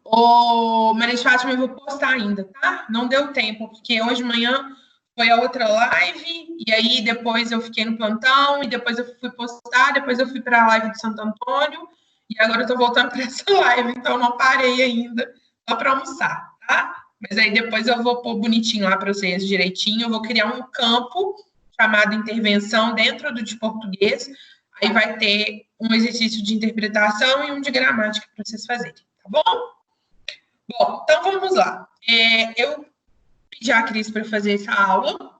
Ô, Maria de Fátima, eu vou postar ainda, tá? Não deu tempo, porque hoje de manhã foi a outra live, e aí depois eu fiquei no plantão, e depois eu fui postar, depois eu fui para a live de Santo Antônio, e agora eu tô voltando para essa live, então não parei ainda só para almoçar, tá? Mas aí depois eu vou pôr bonitinho lá para vocês direitinho, eu vou criar um campo chamado intervenção dentro do de português, aí vai ter um exercício de interpretação e um de gramática para vocês fazerem, tá bom? Bom, então vamos lá. Eu pedi a Cris para fazer essa aula,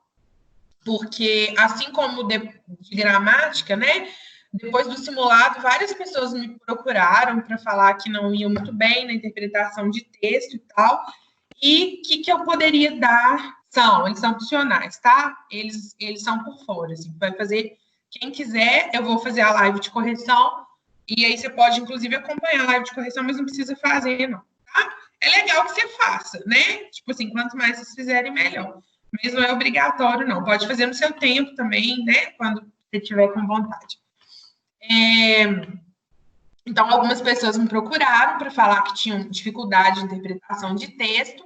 porque assim como de gramática, né? Depois do simulado, várias pessoas me procuraram para falar que não iam muito bem na interpretação de texto e tal. E o que eu poderia dar? Eles são opcionais, tá? Eles são por fora, assim, vai fazer quem quiser, eu vou fazer a live de correção, e aí você pode, inclusive, acompanhar a live de correção, mas não precisa fazer, não, tá? É legal que você faça, né? Tipo assim, quanto mais vocês fizerem, melhor. Mas não é obrigatório, não. Pode fazer no seu tempo também, né? Quando você tiver com vontade. Então, algumas pessoas me procuraram para falar que tinham dificuldade de interpretação de texto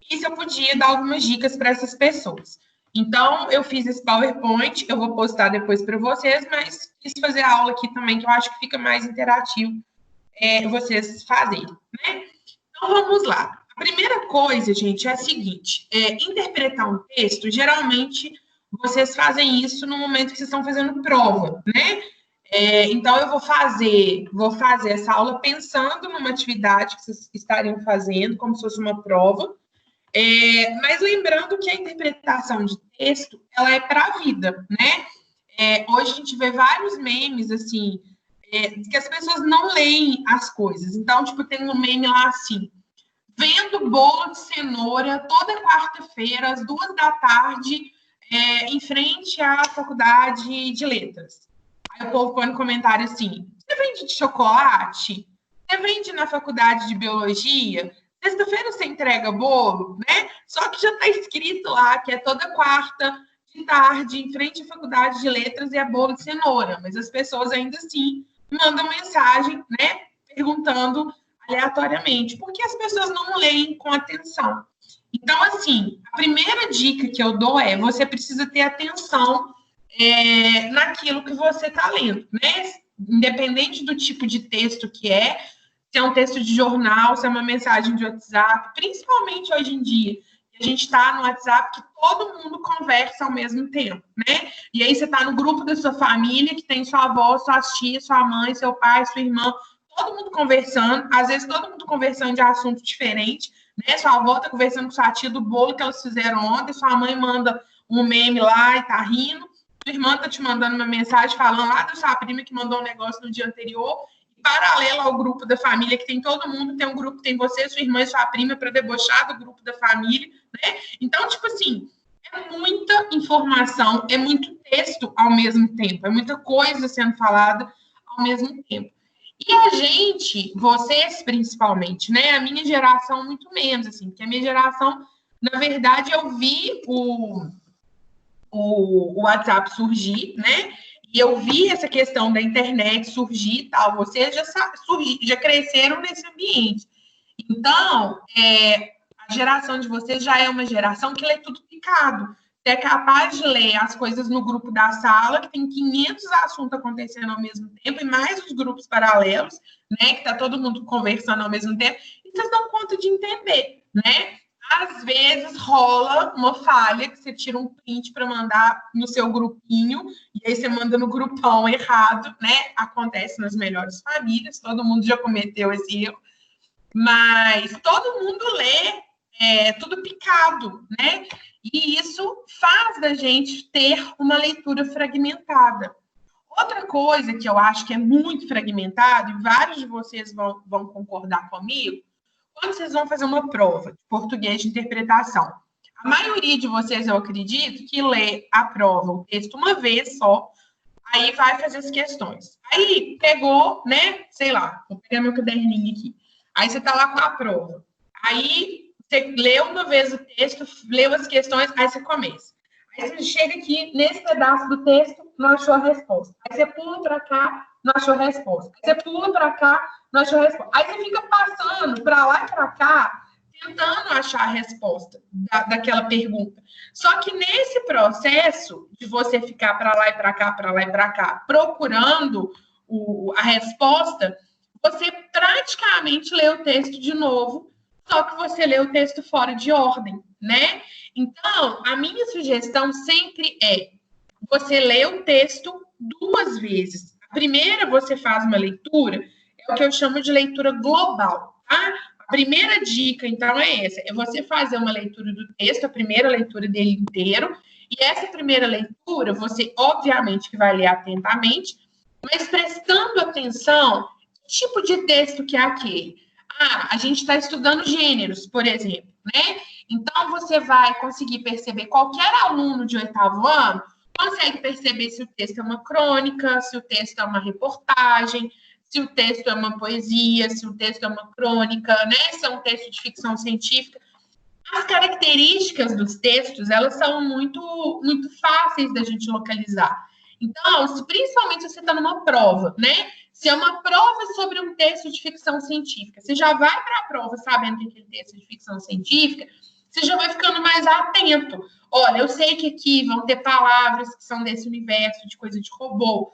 e se eu podia dar algumas dicas para essas pessoas. Então, eu fiz esse PowerPoint, eu vou postar depois para vocês, mas quis fazer a aula aqui também, que eu acho que fica mais interativo vocês fazerem, né? Então, vamos lá. A primeira coisa, gente, é a seguinte: interpretar um texto, geralmente, vocês fazem isso no momento que vocês estão fazendo prova, né? Então, eu vou fazer essa aula pensando numa atividade que vocês estariam fazendo, como se fosse uma prova, mas lembrando que a interpretação de texto, ela é para a vida, né? Hoje a gente vê vários memes, assim, que as pessoas não leem as coisas. Então, tipo, tem um meme lá assim: vendo bolo de cenoura toda quarta-feira, às 2 da tarde, em frente à faculdade de letras. Aí o povo põe no comentário assim: você vende de chocolate? Você vende na faculdade de biologia? Sexta-feira você entrega bolo, né? Só que já está escrito lá que é toda quarta de tarde, em frente à faculdade de letras, e é bolo de cenoura. Mas as pessoas ainda assim mandam mensagem, né? Perguntando aleatoriamente, porque as pessoas não leem com atenção. Então, assim, a primeira dica que eu dou é: você precisa ter atenção naquilo que você está lendo, né? Independente do tipo de texto que se é um texto de jornal, se é uma mensagem de WhatsApp, principalmente hoje em dia, a gente está no WhatsApp que todo mundo conversa ao mesmo tempo, né? E aí você está no grupo da sua família, que tem sua avó, sua tia, sua mãe, seu pai, sua irmã, todo mundo conversando, às vezes todo mundo conversando de assunto diferente, né? Sua avó está conversando com sua tia do bolo que elas fizeram ontem, sua mãe manda um meme lá e tá rindo, sua irmã tá te mandando uma mensagem falando lá da sua prima que mandou um negócio no dia anterior, e paralelo ao grupo da família, que tem todo mundo, tem um grupo, tem você, sua irmã e sua prima para debochar do grupo da família, né? Então, tipo assim, é muita informação, é muito texto ao mesmo tempo, é muita coisa sendo falada ao mesmo tempo. E a gente, vocês principalmente, né? A minha geração muito menos, assim, porque a minha geração, na verdade, eu vi o WhatsApp surgir, né? E eu vi essa questão da internet surgir e tal. Vocês já cresceram nesse ambiente. Então, a geração de vocês já é uma geração que lê tudo picado. Você é capaz de ler as coisas no grupo da sala, que tem 500 assuntos acontecendo ao mesmo tempo, e mais os grupos paralelos, né? Que está todo mundo conversando ao mesmo tempo, e vocês dão conta de entender, né? Às vezes rola uma falha, que você tira um print para mandar no seu grupinho, e aí você manda no grupão errado, né? Acontece nas melhores famílias, todo mundo já cometeu esse erro, mas todo mundo lê tudo picado, né? E isso faz da gente ter uma leitura fragmentada. Outra coisa que eu acho que é muito fragmentado, e vários de vocês vão concordar comigo, quando vocês vão fazer uma prova de português de interpretação, a maioria de vocês, eu acredito, que lê a prova, o texto, uma vez só, aí vai fazer as questões. Aí pegou, né, sei lá, vou pegar meu caderninho aqui. Aí você tá lá com a prova. Aí você leu uma vez o texto, leu as questões, aí você começa. Aí você chega aqui, nesse pedaço do texto, não achou a resposta. Aí você pula para cá, não achou resposta. Aí você pula para cá, não achou resposta. Aí você fica passando para lá e para cá, tentando achar a resposta daquela pergunta. Só que nesse processo de você ficar para lá e para cá, para lá e para cá, procurando a resposta, você praticamente lê o texto de novo, só que você lê o texto fora de ordem, né? Então, a minha sugestão sempre é você lê o texto 2 vezes. A primeira, você faz uma leitura, é o que eu chamo de leitura global, tá? A primeira dica, então, é essa: é você fazer uma leitura do texto, a primeira leitura dele inteiro, e essa primeira leitura, você, obviamente, que vai ler atentamente, mas prestando atenção que tipo de texto que é aquele. A gente está estudando gêneros, por exemplo, né? Então, você vai conseguir perceber, qualquer aluno de 8º ano consegue perceber se o texto é uma crônica, se o texto é uma reportagem, se o texto é uma poesia, se o texto é uma crônica, né? Se é um texto de ficção científica. As características dos textos, elas são muito, muito fáceis da gente localizar. Então, principalmente se você está numa prova, né? Se é uma prova sobre um texto de ficção científica, você já vai para a prova sabendo que aquele texto de ficção científica, você já vai ficando mais atento. Olha, eu sei que aqui vão ter palavras que são desse universo, de coisa de robô.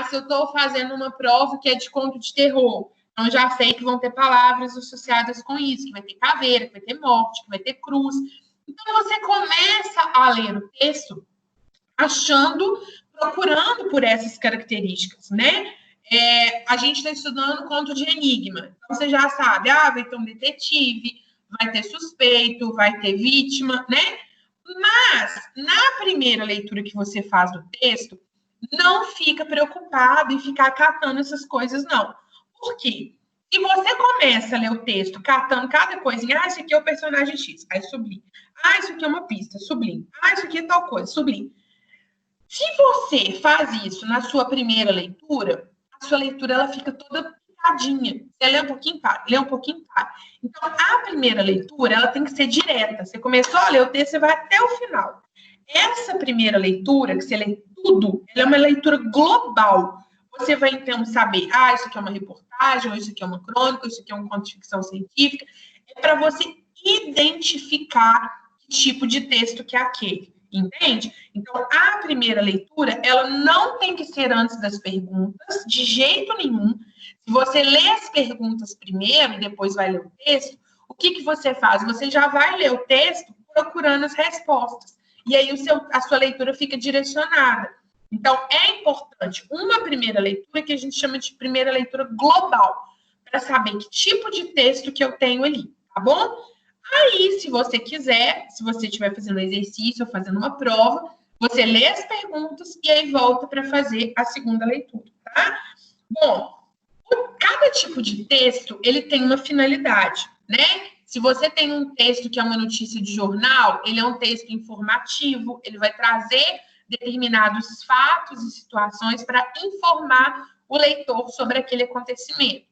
Se eu estou fazendo uma prova que é de conto de terror, então já sei que vão ter palavras associadas com isso, que vai ter caveira, que vai ter morte, que vai ter cruz. Então, você começa a ler o texto procurando por essas características, né? A gente está estudando conto de enigma. Então, você já sabe, vai ter um detetive, vai ter suspeito, vai ter vítima, né? Mas, na primeira leitura que você faz do texto, não fica preocupado em ficar catando essas coisas, não. Por quê? Se você começa a ler o texto catando cada coisinha, isso aqui é o personagem X, aí sublinha. Isso aqui é uma pista, sublinha. Isso aqui é tal coisa, sublinha. Se você faz isso na sua primeira leitura, a sua leitura ela fica toda picadinha. Você lê um pouquinho, para, lê um pouquinho, para. Então, a primeira leitura, ela tem que ser direta. Você começou a ler o texto, você vai até o final. Essa primeira leitura, que você lê tudo, ela é uma leitura global. Você vai, então, saber, isso aqui é uma reportagem, ou isso aqui é uma crônica, ou isso aqui é um conto de ficção científica. É para você identificar que tipo de texto que é aquele. Entende? Então, a primeira leitura, ela não tem que ser antes das perguntas, de jeito nenhum. Se você lê as perguntas primeiro e depois vai ler o texto, o que você faz? Você já vai ler o texto procurando as respostas. E aí a sua leitura fica direcionada. Então, é importante uma primeira leitura que a gente chama de primeira leitura global, para saber que tipo de texto que eu tenho ali, tá bom? Aí, se você quiser, se você estiver fazendo um exercício ou fazendo uma prova, você lê as perguntas e aí volta para fazer a segunda leitura, tá? Bom, cada tipo de texto, ele tem uma finalidade, né? Se você tem um texto que é uma notícia de jornal, ele é um texto informativo, ele vai trazer determinados fatos e situações para informar o leitor sobre aquele acontecimento.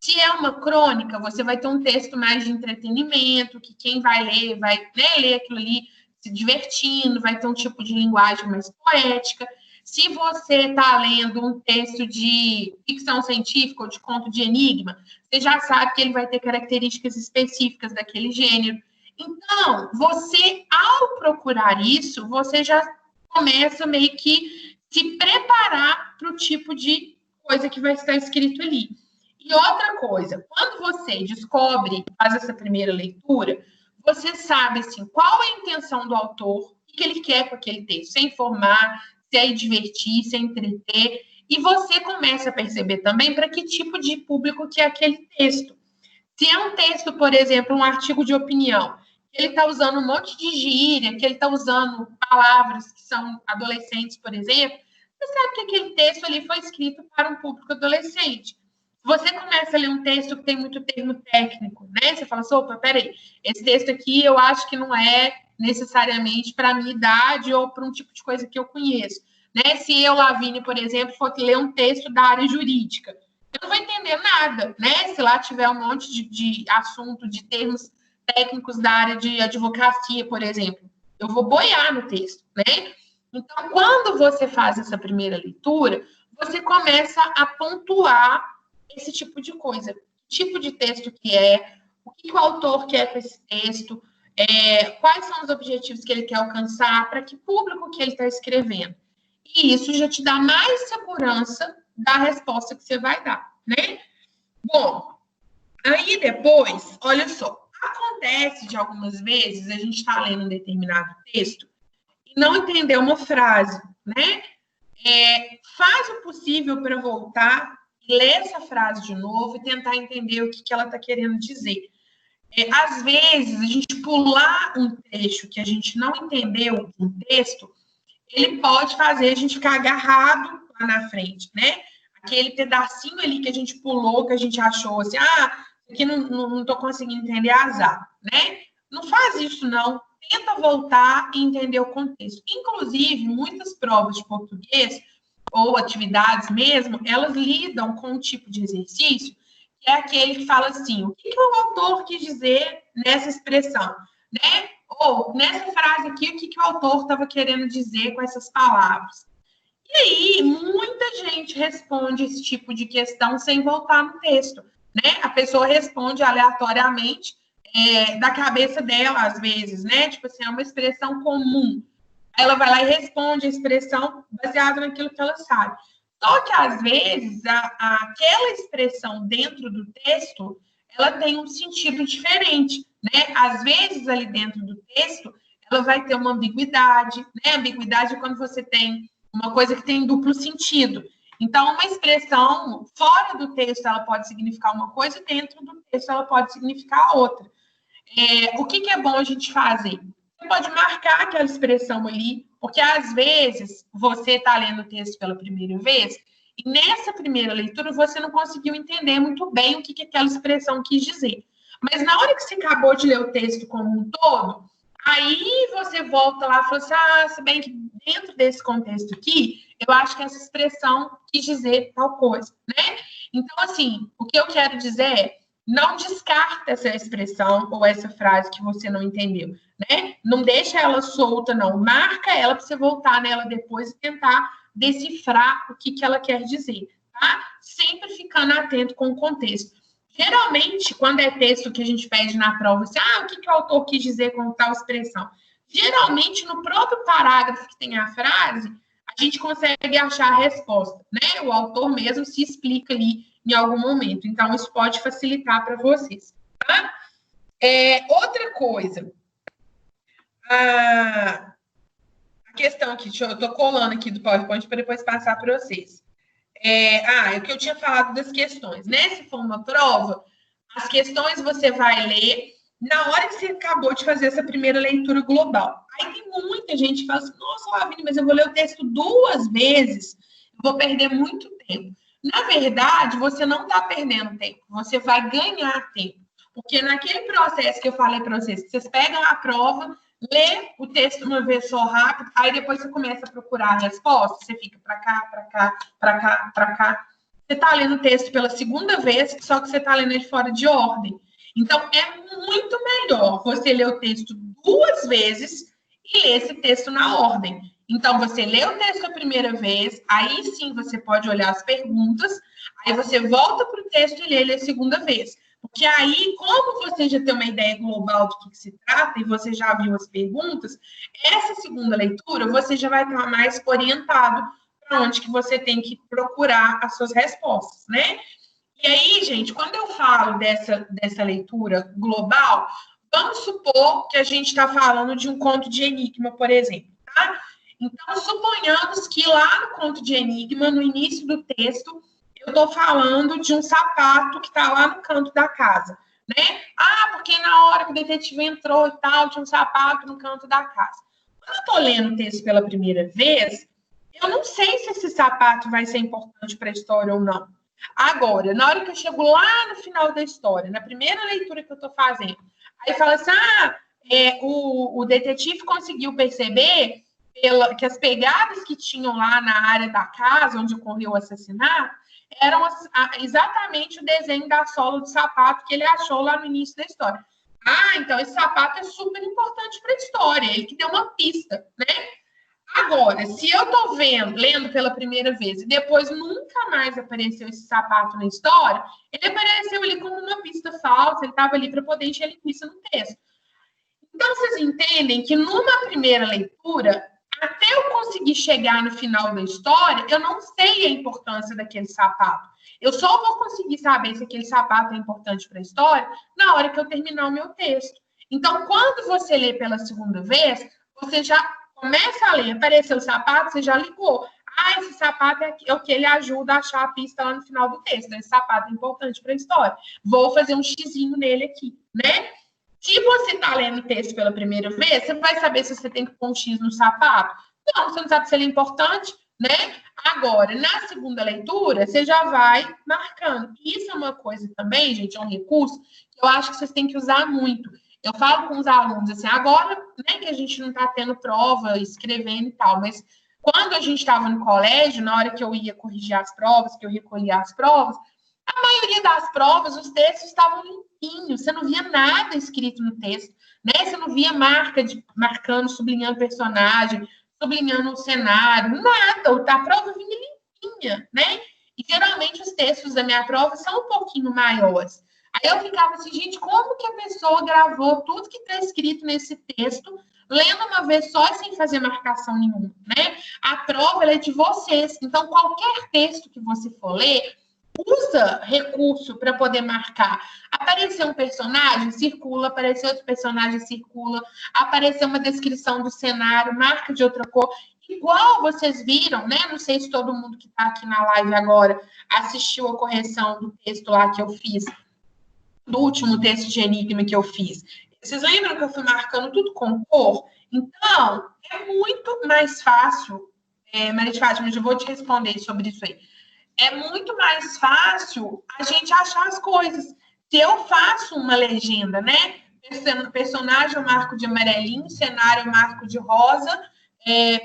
Se é uma crônica, você vai ter um texto mais de entretenimento, que quem vai ler, vai, né, ler aquilo ali se divertindo, vai ter um tipo de linguagem mais poética. Se você está lendo um texto de ficção científica ou de conto de enigma, você já sabe que ele vai ter características específicas daquele gênero. Então, você, ao procurar isso, você já começa meio que se preparar para o tipo de coisa que vai estar escrito ali. E outra coisa, quando você descobre, faz essa primeira leitura, você sabe assim, qual é a intenção do autor, o que ele quer com aquele texto, se é informar, se é divertir, se é entreter, e você começa a perceber também para que tipo de público que é aquele texto. Se é um texto, por exemplo, um artigo de opinião, que ele está usando um monte de gíria, que ele está usando palavras que são adolescentes, por exemplo, você sabe que aquele texto ali foi escrito para um público adolescente. Você começa a ler um texto que tem muito termo técnico, né? Você fala assim, opa, peraí, esse texto aqui eu acho que não é necessariamente para a minha idade ou para um tipo de coisa que eu conheço. Né? Se eu, Lavínia, por exemplo, for ler um texto da área jurídica, eu não vou entender nada, né? Se lá tiver um monte de assunto, de termos técnicos da área de advocacia, por exemplo, eu vou boiar no texto, né? Então, quando você faz essa primeira leitura, você começa a pontuar esse tipo de coisa. Que tipo de texto que é, o que o autor quer com esse texto, quais são os objetivos que ele quer alcançar, para que público que ele está escrevendo. E isso já te dá mais segurança da resposta que você vai dar, né? Bom, aí depois, olha só, acontece de algumas vezes a gente está lendo um determinado texto e não entender uma frase, né? Faz o possível para voltar, ler essa frase de novo e tentar entender o que ela está querendo dizer. Às vezes, a gente pular um trecho que a gente não entendeu no texto, ele pode fazer a gente ficar agarrado lá na frente, né? Aquele pedacinho ali que a gente pulou, que a gente achou assim, aqui não estou conseguindo entender, azar, né? Não faz isso, não. Tenta voltar e entender o contexto. Inclusive, muitas provas de português, ou atividades mesmo, elas lidam com um tipo de exercício, que é aquele que fala assim, o que o autor quis dizer nessa expressão, né? Ou, nessa frase aqui, o que o autor estava querendo dizer com essas palavras. E aí, muita gente responde esse tipo de questão sem voltar no texto, né? A pessoa responde aleatoriamente, da cabeça dela, às vezes, né? Tipo assim, é uma expressão comum. Ela vai lá e responde a expressão baseada naquilo que ela sabe. Só que, às vezes, aquela expressão dentro do texto, ela tem um sentido diferente, né? Às vezes, ali dentro do texto, ela vai ter uma ambiguidade, né? Ambiguidade é quando você tem uma coisa que tem duplo sentido. Então, uma expressão fora do texto, ela pode significar uma coisa, e dentro do texto, ela pode significar outra. O que é bom a gente fazer? Você pode marcar aquela expressão ali, porque às vezes você está lendo o texto pela primeira vez e nessa primeira leitura você não conseguiu entender muito bem o que aquela expressão quis dizer. Mas na hora que você acabou de ler o texto como um todo, aí você volta lá e fala assim, se bem que dentro desse contexto aqui, eu acho que essa expressão quis dizer tal coisa, né? Então, assim, o que eu quero dizer é, não descarta essa expressão ou essa frase que você não entendeu, né? Não deixa ela solta, não. Marca ela para você voltar nela depois e tentar decifrar o que ela quer dizer, tá? Sempre ficando atento com o contexto. Geralmente, quando é texto que a gente pede na prova, assim, o que o autor quis dizer com tal expressão? Geralmente, no próprio parágrafo que tem a frase, a gente consegue achar a resposta, né? O autor mesmo se explica ali em algum momento. Então, isso pode facilitar para vocês. Tá? Outra coisa, a questão aqui, eu estou colando aqui do PowerPoint para depois passar para vocês. O que eu tinha falado das questões, né? Se for uma prova, as questões você vai ler na hora que você acabou de fazer essa primeira leitura global. Aí tem muita gente que fala assim, nossa, Lavínia, mas eu vou ler o texto 2 vezes, eu vou perder muito tempo. Na verdade, você não está perdendo tempo, você vai ganhar tempo. Porque naquele processo que eu falei para vocês, vocês pegam a prova, lê o texto uma vez só rápido, aí depois você começa a procurar a resposta, você fica para cá, para cá, para cá, para cá. Você está lendo o texto pela segunda vez, só que você está lendo ele fora de ordem. Então, é muito melhor você ler o texto 2 vezes e ler esse texto na ordem. Então, você lê o texto a primeira vez, aí sim você pode olhar as perguntas, aí você volta para o texto e lê ele a segunda vez. Porque aí, como você já tem uma ideia global do que se trata e você já viu as perguntas, essa segunda leitura você já vai estar mais orientado para onde que você tem que procurar as suas respostas, né? E aí, gente, quando eu falo dessa leitura global, vamos supor que a gente está falando de um conto de enigma, por exemplo, tá? Então, suponhamos que lá no conto de enigma, no início do texto, eu estou falando de um sapato que está lá no canto da casa, né? Porque na hora que o detetive entrou e tal, tinha um sapato no canto da casa. Quando eu estou lendo o texto pela primeira vez, eu não sei se esse sapato vai ser importante para a história ou não. Agora, na hora que eu chego lá no final da história, na primeira leitura que eu estou fazendo, aí fala assim, o detetive conseguiu perceber que as pegadas que tinham lá na área da casa, onde ocorreu o assassinato, eram exatamente o desenho da sola do sapato que ele achou lá no início da história. Então esse sapato é super importante para a história, ele que deu uma pista, né? Agora, se eu tô lendo pela primeira vez e depois nunca mais apareceu esse sapato na história, ele apareceu ali como uma pista falsa, ele estava ali para poder encher linguiça no texto. Então, vocês entendem que numa primeira leitura, até eu conseguir chegar no final da história, eu não sei a importância daquele sapato. Eu só vou conseguir saber se aquele sapato é importante para a história na hora que eu terminar o meu texto. Então, quando você lê pela segunda vez, você já começa a ler, apareceu o sapato, você já ligou. Ah, esse sapato é o que ele ajuda a achar a pista lá no final do texto. Esse sapato é importante para a história. Vou fazer um xizinho nele aqui, né? Se você está lendo o texto pela primeira vez, você vai saber se você tem que pôr um X no sapato? Não, você não sabe se ele é importante, né? Agora, na segunda leitura, você já vai marcando. Isso é uma coisa também, gente, é um recurso que eu acho que vocês têm que usar muito. Eu falo com os alunos assim, agora, né, que a gente não está tendo prova, escrevendo e tal, mas quando a gente estava no colégio, na hora que eu ia corrigir as provas, que eu recolhia as provas, a maioria das provas, os textos estavam limpinhos, você não via nada escrito no texto, né? Você não via marcando, sublinhando personagem, sublinhando o cenário, nada. A prova vinha limpinha, né? E geralmente os textos da minha prova são um pouquinho maiores. Aí eu ficava assim, gente, como que a pessoa gravou tudo que está escrito nesse texto, lendo uma vez só e sem fazer marcação nenhuma, né? A prova ela é de vocês. Então, qualquer texto que você for ler, usa recurso para poder marcar. Apareceu um personagem, circula. Apareceu outro personagem, circula. Apareceu uma descrição do cenário, marca de outra cor. Igual vocês viram, né? Não sei se todo mundo que está aqui na live agora assistiu a correção do texto lá que eu fiz, do último texto de enigma que eu fiz. Vocês lembram que eu fui marcando tudo com cor? Então, é muito mais fácil, Maria de Fátima, eu vou te responder sobre isso aí. É muito mais fácil a gente achar as coisas. Se eu faço uma legenda, né? Personagem eu marco de amarelinho, cenário eu marco de rosa,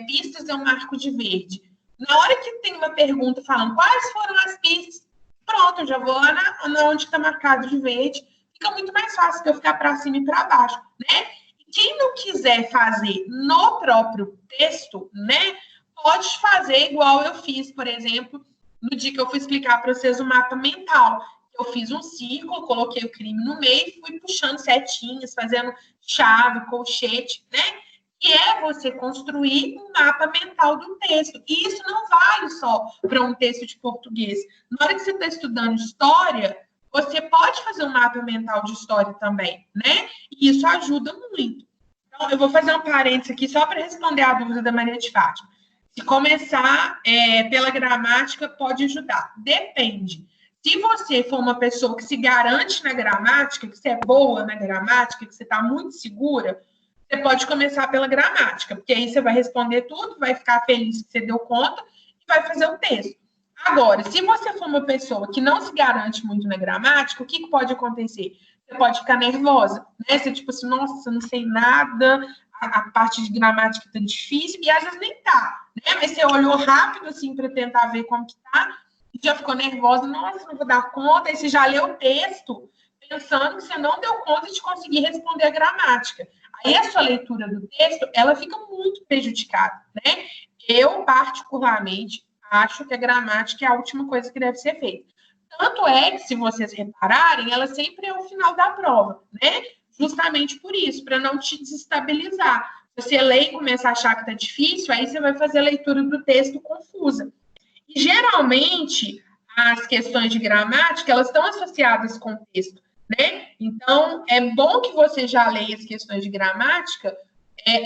pistas eu marco de verde. Na hora que tem uma pergunta falando quais foram as pistas, pronto, eu já vou lá na onde está marcado de verde. Fica muito mais fácil de eu ficar para cima e para baixo, né? E quem não quiser fazer no próprio texto, né? Pode fazer igual eu fiz, por exemplo, no dia que eu fui explicar para vocês o mapa mental. Eu fiz um círculo, coloquei o crime no meio e fui puxando setinhas, fazendo chave, colchete, né? Que é você construir um mapa mental do texto. E isso não vale só para um texto de português. Na hora que você está estudando história, você pode fazer um mapa mental de história também, né? E isso ajuda muito. Então, eu vou fazer um parênteses aqui só para responder a dúvida da Maria de Fátima. Se começar pela gramática, pode ajudar. Depende. Se você for uma pessoa que se garante na gramática, que você é boa na gramática, que você está muito segura, você pode começar pela gramática, porque aí você vai responder tudo, vai ficar feliz que você deu conta e vai fazer o texto. Agora, se você for uma pessoa que não se garante muito na gramática, o que pode acontecer? Você pode ficar nervosa, né? Você tipo assim, nossa, não sei nada, a parte de gramática tá difícil, e às vezes nem tá, né? Mas você olhou rápido, assim, para tentar ver como que tá, e já ficou nervosa, nossa, não vou dar conta, aí você já leu o texto, pensando que você não deu conta de conseguir responder a gramática. Aí a sua leitura do texto, ela fica muito prejudicada, né? Eu, particularmente, acho que a gramática é a última coisa que deve ser feita. Tanto é que, se vocês repararem, ela sempre é o final da prova, né? Justamente por isso, para não te desestabilizar. Se você lê e começa a achar que está difícil, aí você vai fazer a leitura do texto confusa. E, geralmente, as questões de gramática, elas estão associadas com o texto, né? Então, é bom que você já leia as questões de gramática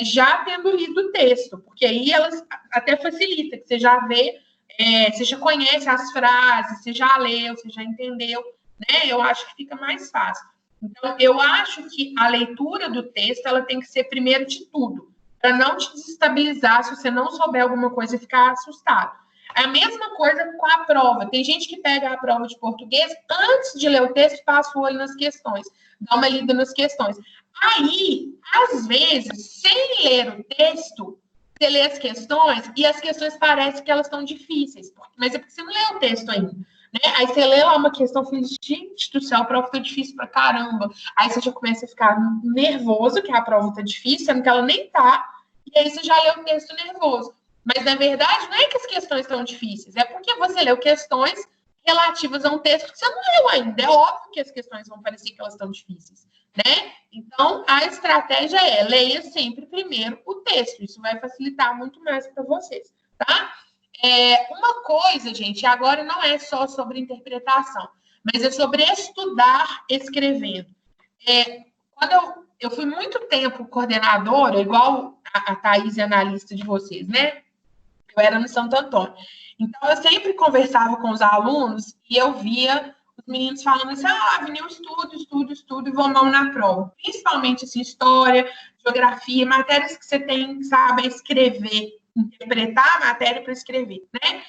já tendo lido o texto, porque aí elas até facilita, que você já vê, você já conhece as frases, você já leu, você já entendeu, né? Eu acho que fica mais fácil. Então, eu acho que a leitura do texto, ela tem que ser primeiro de tudo, para não te desestabilizar se você não souber alguma coisa e ficar assustado. É a mesma coisa com a prova. Tem gente que pega a prova de português, antes de ler o texto, passa o olho nas questões, dá uma lida nas questões. Aí, às vezes, sem ler o texto, você lê as questões e as questões parecem que elas estão difíceis, mas é porque você não leu o texto ainda. Né? Aí você lê lá uma questão e fala, gente do céu, a prova tá difícil pra caramba. Aí você já começa a ficar nervoso, que a prova tá difícil, sendo que ela nem tá, e aí você já lê o texto nervoso. Mas, na verdade, não é que as questões são difíceis, é porque você leu questões relativas a um texto que você não leu ainda. É óbvio que as questões vão parecer que elas estão difíceis, né? Então, a estratégia é leia sempre primeiro o texto. Isso vai facilitar muito mais para vocês, tá? Uma coisa, gente, agora não é só sobre interpretação, mas é sobre estudar escrevendo. Quando eu fui muito tempo coordenadora, igual a Thaís é analista de vocês, né? Eu era no Santo Antônio. Então, eu sempre conversava com os alunos e eu via os meninos falando assim, Avenil, estudo e vou mal na prova. Principalmente, assim, história, geografia, matérias que você tem que saber escrever, interpretar a matéria para escrever, né?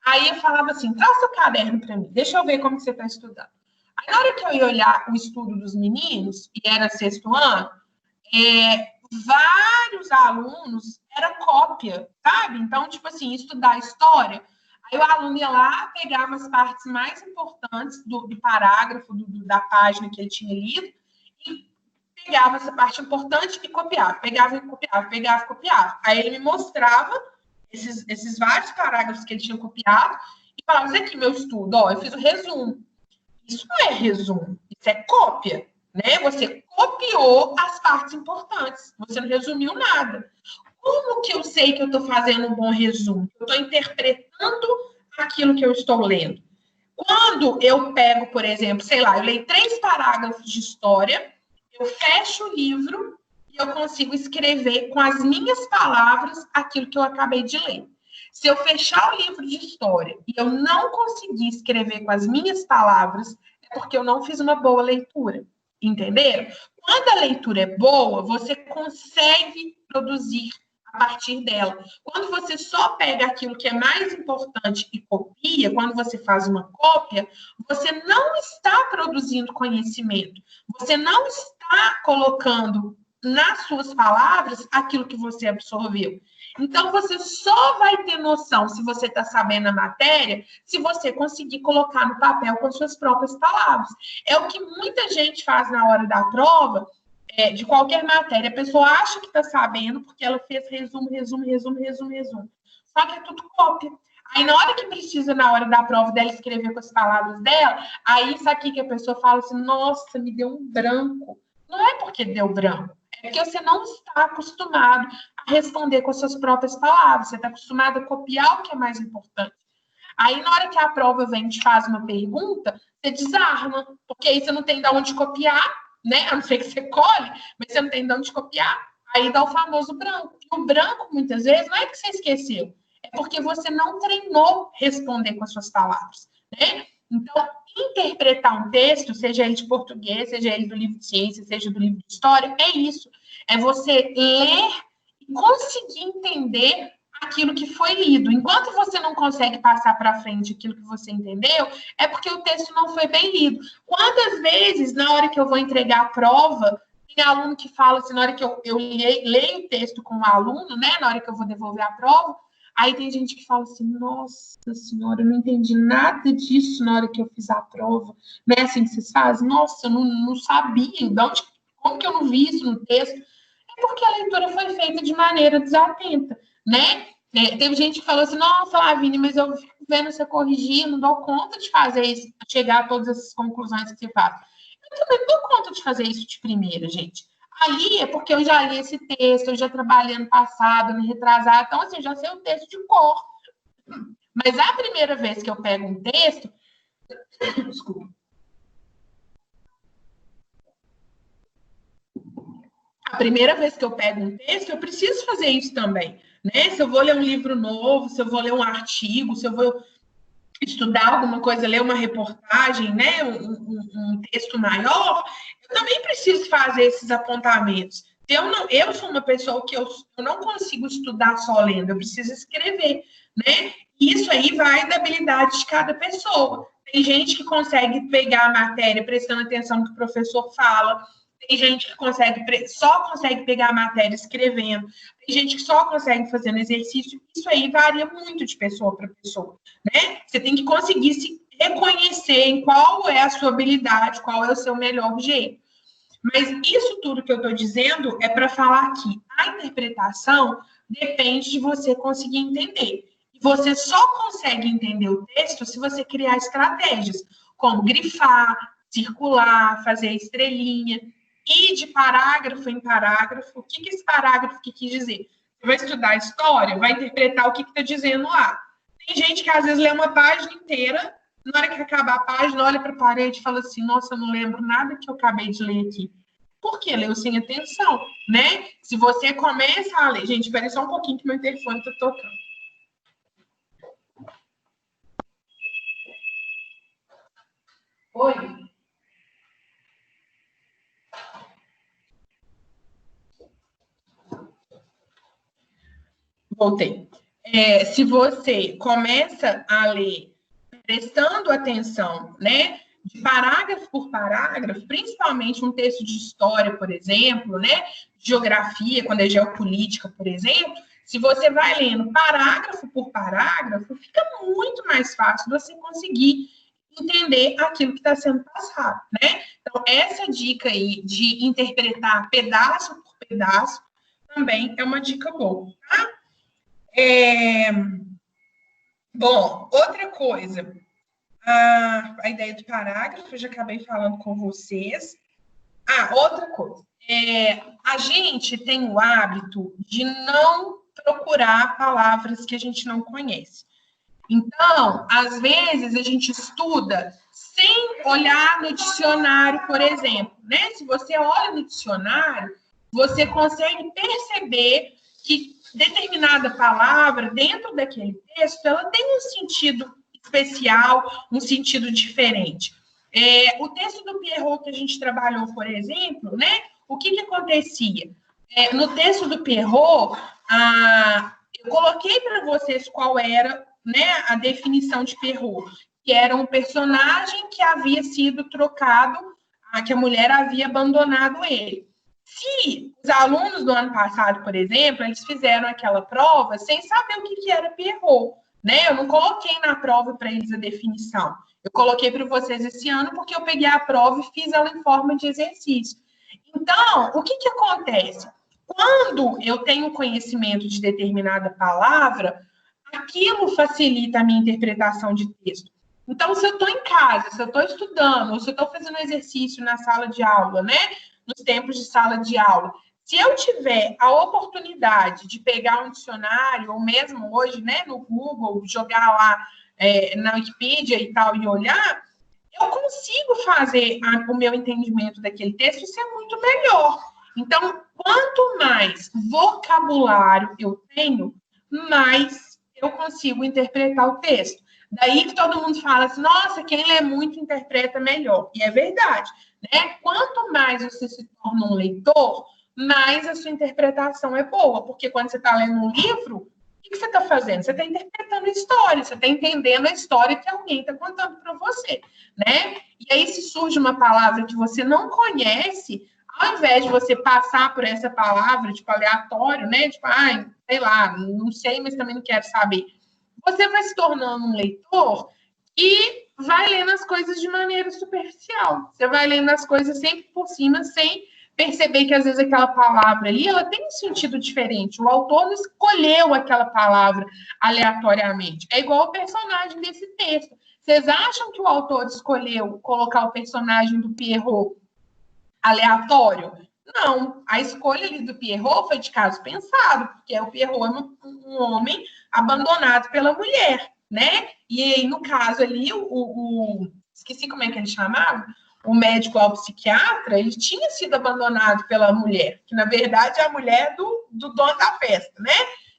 Aí eu falava assim, traz seu caderno para mim, deixa eu ver como que você está estudando. Aí, na hora que eu ia olhar o estudo dos meninos, e era 6º ano, vários alunos era cópia, sabe? Então, tipo assim, estudar história, aí o aluno ia lá, pegava as partes mais importantes do parágrafo, da página que ele tinha lido, e pegava essa parte importante e copiava, pegava e copiava. Aí ele me mostrava esses vários parágrafos que ele tinha copiado e falava, isso aqui, meu estudo, ó, eu fiz o resumo. Isso não é resumo, isso é cópia, né? Você copiou as partes importantes, você não resumiu nada. Como que eu sei que eu estou fazendo um bom resumo? Eu estou interpretando aquilo que eu estou lendo. Quando eu pego, por exemplo, sei lá, eu leio 3 parágrafos de história, eu fecho o livro e eu consigo escrever com as minhas palavras aquilo que eu acabei de ler. Se eu fechar o livro de história e eu não conseguir escrever com as minhas palavras, é porque eu não fiz uma boa leitura. Entenderam? Quando a leitura é boa, você consegue produzir a partir dela. Quando você só pega aquilo que é mais importante e copia, quando você faz uma cópia, você não está produzindo conhecimento. Você não está colocando nas suas palavras aquilo que você absorveu. Então, você só vai ter noção se você está sabendo a matéria, se você conseguir colocar no papel com suas próprias palavras. É o que muita gente faz na hora da prova, de qualquer matéria. A pessoa acha que está sabendo porque ela fez resumo. Só que é tudo cópia. Aí, na hora que precisa, na hora da prova dela escrever com as palavras dela, aí isso aqui que a pessoa fala assim, nossa, me deu um branco. Não é porque deu branco. É porque você não está acostumado a responder com as suas próprias palavras. Você está acostumado a copiar o que é mais importante. Aí, na hora que a prova vem e te faz uma pergunta, você desarma, porque aí você não tem de onde copiar, né? A não ser que você colhe, mas você não tem de onde copiar. Aí dá o famoso branco. E o branco, muitas vezes, não é que você esqueceu, é porque você não treinou responder com as suas palavras, né? Então, interpretar um texto, seja ele de português, seja ele do livro de ciência, seja do livro de história, é isso. É você ler e conseguir entender aquilo que foi lido. Enquanto você não consegue passar para frente aquilo que você entendeu, é porque o texto não foi bem lido. Quantas vezes, na hora que eu vou entregar a prova, tem aluno que fala assim, na hora que eu leio o texto com o aluno, né, na hora que eu vou devolver a prova, aí tem gente que fala assim, nossa senhora, eu não entendi nada disso na hora que eu fiz a prova. Não é assim que vocês fazem? Nossa, eu não sabia. Como que eu não vi isso no texto? É porque a leitura foi feita de maneira desatenta, né? Teve gente que falou assim, nossa, Lavínia, mas eu fico vendo você corrigir, não dou conta de fazer isso, chegar a todas essas conclusões que você faz. Eu também não dou conta de fazer isso de primeira, gente. Ali é porque eu já li esse texto, eu já trabalhei ano passado, ano retrasado, então assim, eu já sei o texto de cor. Mas a primeira vez que eu pego um texto, desculpa. A primeira vez que eu pego um texto, eu preciso fazer isso também, né? Se eu vou ler um livro novo, se eu vou ler um artigo, se eu vou estudar alguma coisa, ler uma reportagem, né? Um texto maior, eu também preciso fazer esses apontamentos. Eu sou uma pessoa que eu não consigo estudar só lendo, eu preciso escrever, né? Isso aí vai da habilidade de cada pessoa. Tem gente que consegue pegar a matéria prestando atenção no que o professor fala, tem gente que só consegue pegar a matéria escrevendo, tem gente que só consegue fazendo exercício. Isso aí varia muito de pessoa para pessoa, né? Você tem que conseguir se reconhecer em qual é a sua habilidade, qual é o seu melhor jeito. Mas isso tudo que eu estou dizendo é para falar que a interpretação depende de você conseguir entender. E você só consegue entender o texto se você criar estratégias, como grifar, circular, fazer estrelinha, ir de parágrafo em parágrafo. O que esse parágrafo quis dizer? Você vai estudar história, vai interpretar o que está dizendo lá. Tem gente que às vezes lê uma página inteira, na hora que acabar a página, olha para a parede e fala assim, nossa, eu não lembro nada que eu acabei de ler aqui. Por quê? Leu sem atenção, né? Se você começa a ler... Gente, espera só um pouquinho que meu interfone está tocando. Oi? Voltei. Se você começa a ler prestando atenção, né, de parágrafo por parágrafo, principalmente um texto de história, por exemplo, né, geografia, quando é geopolítica, por exemplo, se você vai lendo parágrafo por parágrafo, fica muito mais fácil você conseguir entender aquilo que está sendo passado, né? Então, essa dica aí de interpretar pedaço por pedaço também é uma dica boa, tá? Bom, outra coisa, a ideia do parágrafo, eu já acabei falando com vocês. Outra coisa, a gente tem o hábito de não procurar palavras que a gente não conhece. Então, às vezes, a gente estuda sem olhar no dicionário, por exemplo, né? Se você olha no dicionário, você consegue perceber que determinada palavra, dentro daquele texto, ela tem um sentido especial, um sentido diferente. O texto do Pierrot que a gente trabalhou, por exemplo, né? O que acontecia? No texto do Pierrot, eu coloquei para vocês qual era, né, a definição de Pierrot, que era um personagem que havia sido trocado, que a mulher havia abandonado ele. Se os alunos do ano passado, por exemplo, eles fizeram aquela prova sem saber o que era Pierrot, né? Eu não coloquei na prova para eles a definição. Eu coloquei para vocês esse ano porque eu peguei a prova e fiz ela em forma de exercício. Então, o que acontece? Quando eu tenho conhecimento de determinada palavra, aquilo facilita a minha interpretação de texto. Então, se eu estou em casa, se eu estou estudando, ou se eu estou fazendo exercício na sala de aula, né? Nos tempos de sala de aula, se eu tiver a oportunidade de pegar um dicionário, ou mesmo hoje, né, no Google, jogar lá na Wikipedia e tal, e olhar, eu consigo fazer o meu entendimento daquele texto ser muito melhor. Então, quanto mais vocabulário eu tenho, mais eu consigo interpretar o texto. Daí que todo mundo fala assim, nossa, quem lê muito interpreta melhor. E é verdade, né? Quanto mais você se torna um leitor, mais a sua interpretação é boa. Porque quando você está lendo um livro, o que você está fazendo? Você está interpretando a história, você está entendendo a história que alguém está contando para você, né? E aí, se surge uma palavra que você não conhece, ao invés de você passar por essa palavra, tipo, aleatório, né? Tipo, sei lá, não sei, mas também não quero saber. Você vai se tornando um leitor e vai lendo as coisas de maneira superficial. Você vai lendo as coisas sempre por cima, sem perceber que, às vezes, aquela palavra ali, ela tem um sentido diferente. O autor não escolheu aquela palavra aleatoriamente. É igual o personagem desse texto. Vocês acham que o autor escolheu colocar o personagem do Pierrot aleatório? Não, a escolha ali do Pierrot foi de caso pensado, porque o Pierrot é um homem abandonado pela mulher, né? E aí, no caso ali, esqueci como é que ele chamava, o médico ao psiquiatra, ele tinha sido abandonado pela mulher, que na verdade é a mulher do dono da festa, né?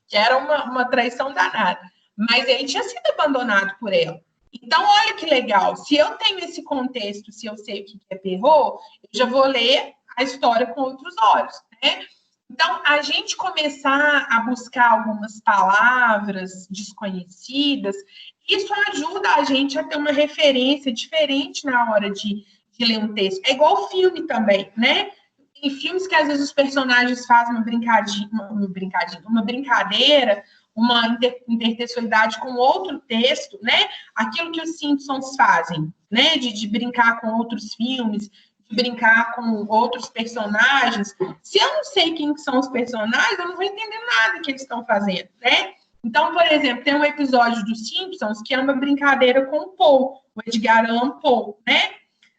Que era uma traição danada. Mas ele tinha sido abandonado por ela. Então, olha que legal. Se eu tenho esse contexto, se eu sei o que é Pierrot, eu já vou ler a história com outros olhos, né? Então, a gente começar a buscar algumas palavras desconhecidas, isso ajuda a gente a ter uma referência diferente na hora de ler um texto. É igual filme também, né? Tem filmes que às vezes os personagens fazem uma brincadeira, uma intertextualidade com outro texto, né? Aquilo que os Simpsons fazem, né? De brincar com outros filmes, de brincar com outros personagens. Se eu não sei quem são os personagens, eu não vou entender nada que eles estão fazendo, né? Então, por exemplo, tem um episódio dos Simpsons que é uma brincadeira com o Paul, o Edgar Allan Poe, né?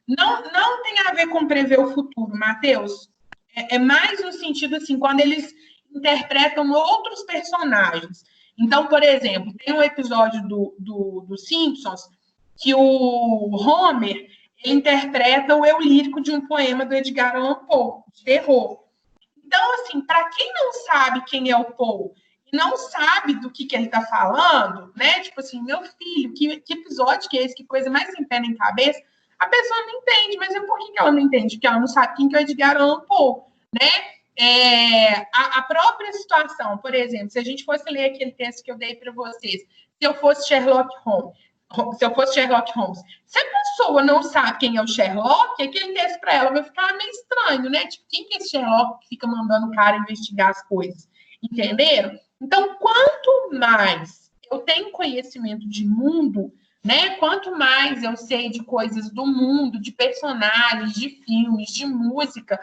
Não tem a ver com prever o futuro, Matheus. É mais no sentido assim, quando eles interpretam outros personagens. Então, por exemplo, tem um episódio do Simpsons que o Homer ele interpreta o eu lírico de um poema do Edgar Allan Poe, de terror. Então, assim, para quem não sabe quem é o Poe e não sabe do que ele está falando, né? Tipo assim, meu filho, que episódio que é esse? Que coisa mais sem pé nem cabeça. A pessoa não entende, mas por que ela não entende? Porque ela não sabe quem que é o Edgar Allan Poe, né? A própria situação, por exemplo, se a gente fosse ler aquele texto que eu dei para vocês, se eu fosse Sherlock Holmes, se a pessoa não sabe quem é o Sherlock, aquele texto para ela vai ficar meio estranho, né? Tipo, quem que é esse Sherlock que fica mandando o cara investigar as coisas? Entenderam? Então, quanto mais eu tenho conhecimento de mundo, né? Quanto mais eu sei de coisas do mundo, de personagens, de filmes, de música,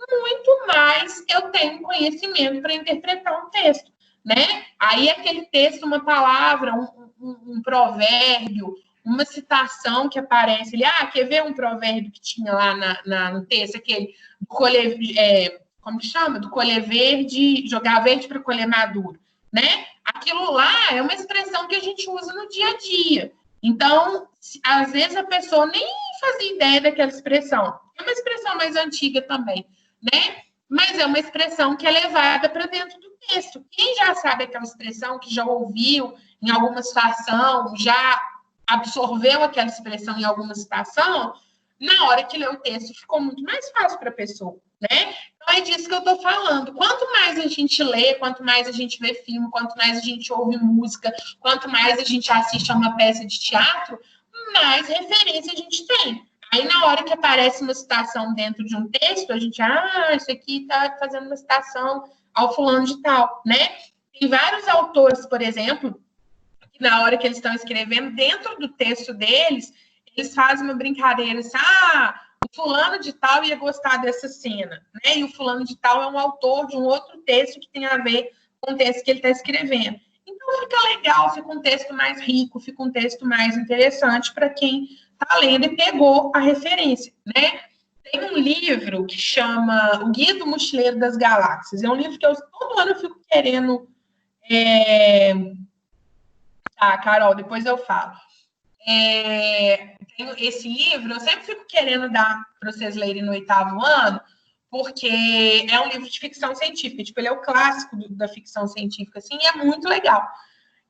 muito mais eu tenho conhecimento para interpretar um texto, né? Aí aquele texto, uma palavra, um provérbio, uma citação que aparece ali. Quer ver um provérbio que tinha lá no texto? Aquele do colher, como que chama? Do colher verde, jogar verde para colher maduro, né? Aquilo lá é uma expressão que a gente usa no dia a dia. Então, às vezes a pessoa nem fazia ideia daquela expressão. É uma expressão mais antiga também, né? Mas é uma expressão que é levada para dentro do texto. Quem já sabe aquela expressão, que já ouviu em alguma situação, já absorveu aquela expressão em alguma situação, na hora que lê o texto ficou muito mais fácil para a pessoa, né? Então é disso que eu estou falando. Quanto mais a gente lê, quanto mais a gente vê filme, quanto mais a gente ouve música, quanto mais a gente assiste a uma peça de teatro, mais referência a gente tem. Aí, na hora que aparece uma citação dentro de um texto, a gente, isso aqui está fazendo uma citação ao fulano de tal, né? Tem vários autores, por exemplo, que na hora que eles estão escrevendo, dentro do texto deles, eles fazem uma brincadeira assim, o fulano de tal ia gostar dessa cena, né? E o fulano de tal é um autor de um outro texto que tem a ver com o texto que ele está escrevendo. Então, fica legal, fica um texto mais rico, fica um texto mais interessante para quem está lendo e pegou a referência, né? Tem um livro que chama O Guia do Mochileiro das Galáxias. É um livro que todo ano eu fico querendo... Carol, depois eu falo. Esse livro, eu sempre fico querendo dar para vocês lerem no 8º ano, porque é um livro de ficção científica. Tipo, ele é o clássico da ficção científica, assim, e é muito legal.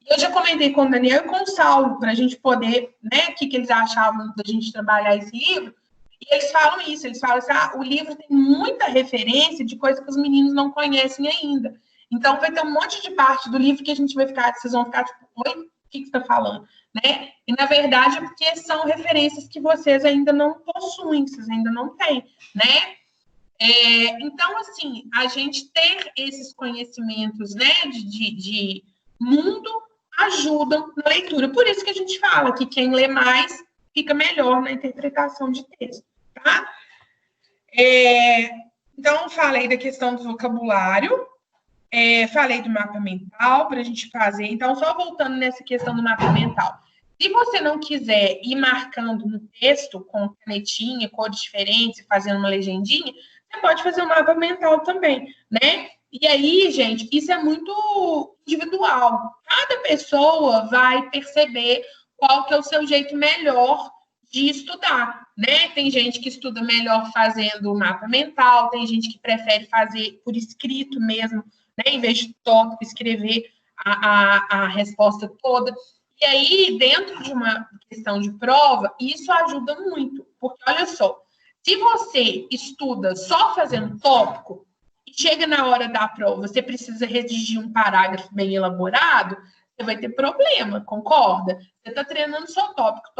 Eu já comentei com o Daniel e com o Saulo, para a gente poder, né, o que eles achavam da gente trabalhar esse livro, e eles falam isso, eles falam assim, o livro tem muita referência de coisa que os meninos não conhecem ainda. Então, vai ter um monte de parte do livro que a gente vai ficar, vocês vão ficar tipo, oi, o que você está falando? Né? E, na verdade, é porque são referências que vocês ainda não possuem, vocês ainda não têm, né? Então, assim, a gente ter esses conhecimentos, né, de mundo ajudam na leitura. Por isso que a gente fala que quem lê mais fica melhor na interpretação de texto, tá? Então, falei da questão do vocabulário, falei do mapa mental para a gente fazer. Então, só voltando nessa questão do mapa mental. Se você não quiser ir marcando no texto com canetinha, cores diferentes, fazendo uma legendinha, você pode fazer um mapa mental também, né? E aí, gente, isso é muito individual. Cada pessoa vai perceber qual que é o seu jeito melhor de estudar, né? Tem gente que estuda melhor fazendo o mapa mental, tem gente que prefere fazer por escrito mesmo, né? Em vez de tópico, escrever a resposta toda. E aí, dentro de uma questão de prova, isso ajuda muito. Porque, olha só, se você estuda só fazendo tópico, e chega na hora da prova, você precisa redigir um parágrafo bem elaborado, você vai ter problema, concorda? Você está treinando só tópico.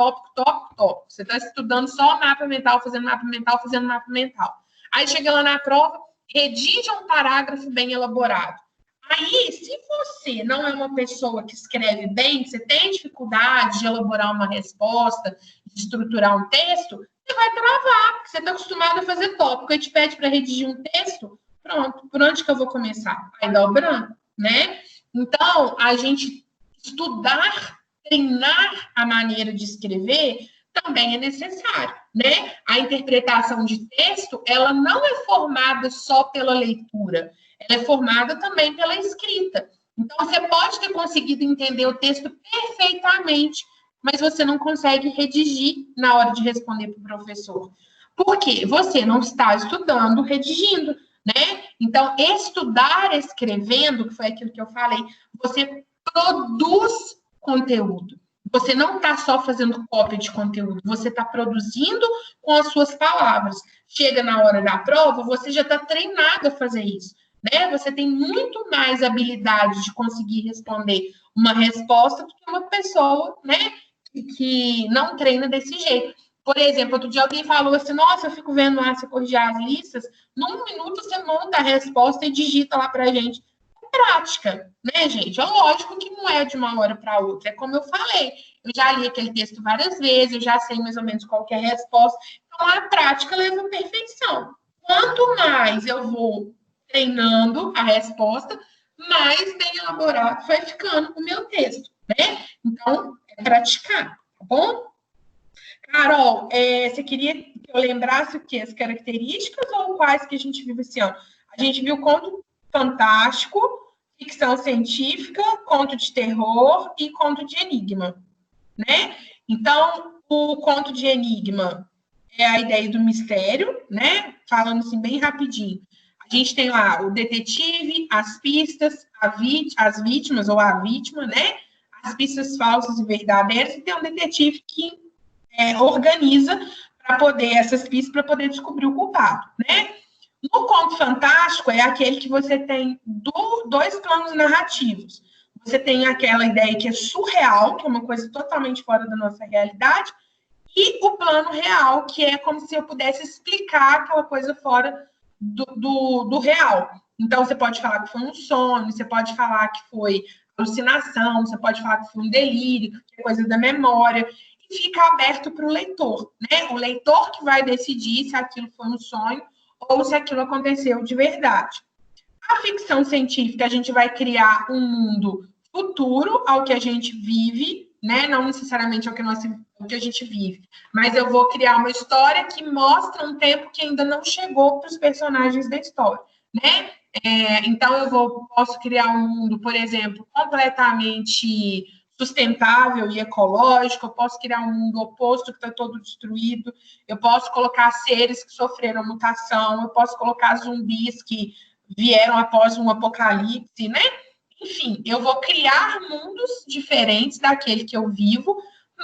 Você está estudando só mapa mental, fazendo mapa mental. Aí chega lá na prova, redija um parágrafo bem elaborado. Aí, se você não é uma pessoa que escreve bem, você tem dificuldade de elaborar uma resposta, de estruturar um texto, você vai travar. que você está acostumado a fazer tópico, aí te pede para redigir um texto, pronto, por onde que eu vou começar? Aí dá o branco, né? Então, a gente estudar, treinar a maneira de escrever também é necessário, né? A interpretação de texto, ela não é formada só pela leitura, ela é formada também pela escrita. Então, você pode ter conseguido entender o texto perfeitamente, mas você não consegue redigir na hora de responder para o professor. Por quê? Você não está estudando, redigindo, né? Então, estudar escrevendo, que foi aquilo que eu falei, você produz conteúdo. Você não está só fazendo cópia de conteúdo, você está produzindo com as suas palavras. Chega na hora da prova, você já está treinado a fazer isso, né? Você tem muito mais habilidade de conseguir responder uma resposta do que uma pessoa, né, que não treina desse jeito. Por exemplo, outro dia alguém falou assim, nossa, eu fico vendo lá você corrigir as listas, num minuto você monta a resposta e digita lá pra gente. Prática, né, gente? É lógico que não é de uma hora para outra. É como eu falei, eu já li aquele texto várias vezes, eu já sei mais ou menos qual que é a resposta. Então, a prática leva à perfeição. Quanto mais eu vou treinando a resposta, mais bem elaborado vai ficando o meu texto, né? Então, é praticar, tá bom? Carol, você queria que eu lembrasse o quê? As características ou quais que a gente viu esse ano? A gente viu conto fantástico, ficção científica, conto de terror e conto de enigma, né? Então, o conto de enigma é a ideia do mistério, né? Falando assim bem rapidinho. A gente tem lá o detetive, as pistas, as vítimas ou a vítima, né? As pistas falsas e verdadeiras, e tem um detetive que organiza para poder essas pistas para poder descobrir o culpado, né? No conto fantástico é aquele que você tem dois planos narrativos. Você tem aquela ideia que é surreal, que é uma coisa totalmente fora da nossa realidade, e o plano real, que é como se eu pudesse explicar aquela coisa fora do real. Então, você pode falar que foi um sonho, você pode falar que foi alucinação, você pode falar que foi um delírio, que é coisa da memória, e fica aberto para o leitor, né? O leitor que vai decidir se aquilo foi um sonho ou se aquilo aconteceu de verdade. A ficção científica, a gente vai criar um mundo futuro ao que a gente vive, né? Não necessariamente ao que a gente vive, mas eu vou criar uma história que mostra um tempo que ainda não chegou para os personagens da história, né? Então, posso criar um mundo, por exemplo, completamente sustentável e ecológico, eu posso criar um mundo oposto que está todo destruído, eu posso colocar seres que sofreram mutação, eu posso colocar zumbis que vieram após um apocalipse, né? Enfim, eu vou criar mundos diferentes daquele que eu vivo,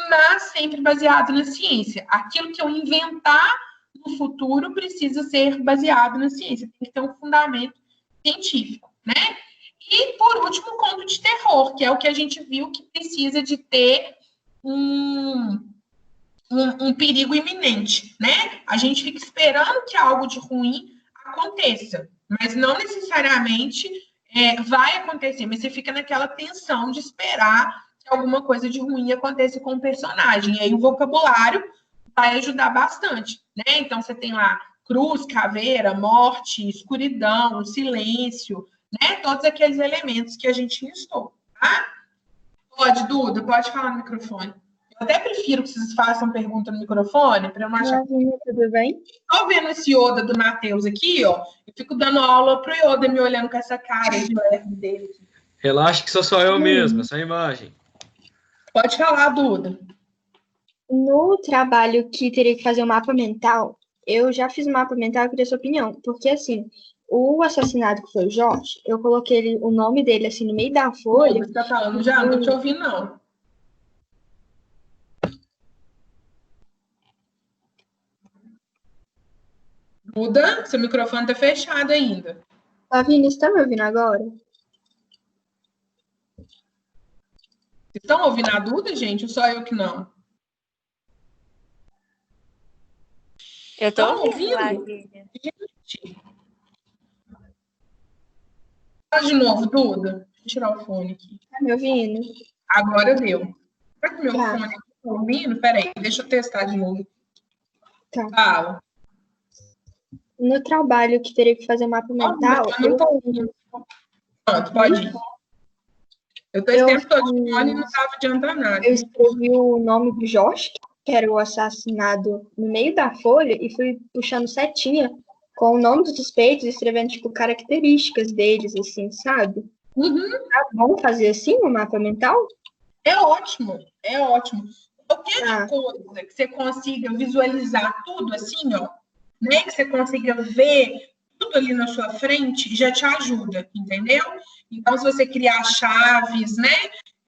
mas sempre baseado na ciência. Aquilo que eu inventar no futuro precisa ser baseado na ciência, tem que ter um fundamento científico, né? E, por último, o conto de terror, que é o que a gente viu que precisa de ter um perigo iminente, né? A gente fica esperando que algo de ruim aconteça, mas não necessariamente vai acontecer, mas você fica naquela tensão de esperar que alguma coisa de ruim aconteça com o personagem. E aí o vocabulário vai ajudar bastante, né? Então você tem lá cruz, caveira, morte, escuridão, silêncio, né? Todos aqueles elementos que a gente listou, tá? Pode, Duda, pode falar no microfone. Eu até prefiro que vocês façam pergunta no microfone, para eu não achar. Tudo bem? Estou vendo esse Yoda do Matheus aqui, ó. Eu fico dando aula pro Yoda me olhando com essa cara de lerdo dele. Relaxa que sou eu mesmo, essa imagem. Pode falar, Duda. No trabalho que teria que fazer o mapa mental, eu já fiz o mapa mental e queria sua opinião. Porque, assim, o assassinado que foi o Jorge, eu coloquei o nome dele, assim, no meio da folha. Você tá falando já? Não tô te ouvindo, não. Duda, seu microfone tá fechado ainda. Tá, Vinícius, tá me ouvindo agora? Vocês estão ouvindo a Duda, gente? Ou só eu que não? Eu tô ouvindo. Gente. Fala de novo, Duda. Deixa eu tirar o fone aqui. Tá me ouvindo? Agora deu. Será que meu fone tá ouvindo? Peraí, deixa eu testar de novo. Tá. Fala. no trabalho que teria que fazer mapa mental, Eu não tô ouvindo. Pronto, pode ir. Eu tô esse tempo todo de fone e não tava adiantando nada. Eu escrevi o nome do Jorge, que era o assassinado, no meio da folha e fui puxando setinha com o nome dos suspeitos, escrevendo, tipo, características deles, assim, sabe? Tá bom fazer assim no mapa mental? É ótimo, é ótimo. Qualquer coisa que você consiga visualizar tudo assim, ó, né? Que você consiga ver tudo ali na sua frente, já te ajuda, entendeu? Então, se você criar chaves, né?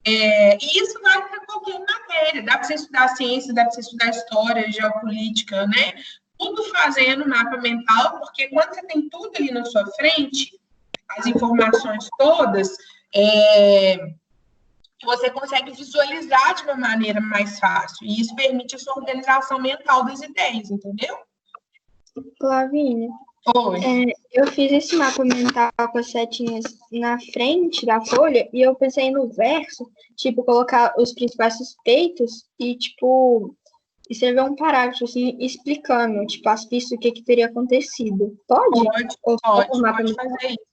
E isso vale para qualquer matéria. Dá para você estudar ciência, dá para você estudar história, geopolítica, né? Tudo fazendo mapa mental, porque quando você tem tudo ali na sua frente, as informações todas, você consegue visualizar de uma maneira mais fácil. E isso permite a sua organização mental das ideias, entendeu? Flavínia, eu fiz esse mapa mental com as setinhas na frente da folha e eu pensei no verso, tipo, colocar os principais suspeitos e, tipo, escrever um parágrafo, assim, explicando, tipo, as pistas do que teria acontecido. Pode? Pode fazer isso.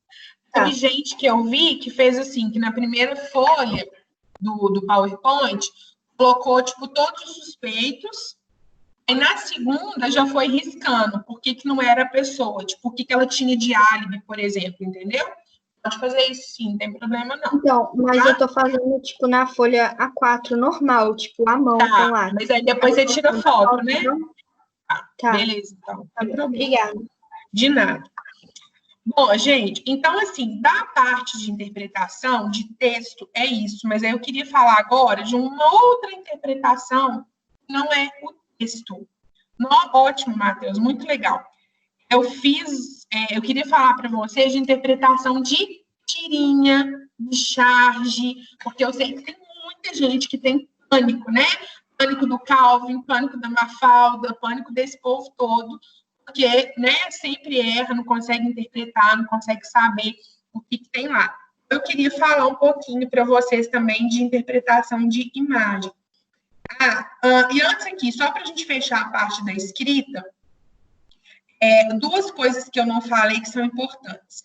Teve gente que eu vi que fez assim, que na primeira folha do PowerPoint, colocou, tipo, todos os suspeitos, e na segunda já foi riscando por que não era a pessoa, tipo, o que ela tinha de álibi, por exemplo, entendeu? Pode fazer isso sim, não tem problema não. Então, mas eu tô fazendo, tipo, na folha A4 normal, tipo, a mão com lápis. Mas aí depois você tira foto, né? Tá. Beleza, então. Não tem problema. Obrigada. De nada. Bom, gente, então, assim, da parte de interpretação, de texto, é isso. Mas aí eu queria falar agora de uma outra interpretação, que não é o texto. Ótimo, Matheus, muito legal. Eu queria falar para vocês de interpretação de tirinha, de charge, porque eu sei que tem muita gente que tem pânico, né? Pânico do Calvin, pânico da Mafalda, pânico desse povo todo, porque, né, sempre erra, não consegue interpretar, não consegue saber o que tem lá. Eu queria falar um pouquinho para vocês também de interpretação de imagem. E antes aqui, só para a gente fechar a parte da escrita, duas coisas que eu não falei que são importantes.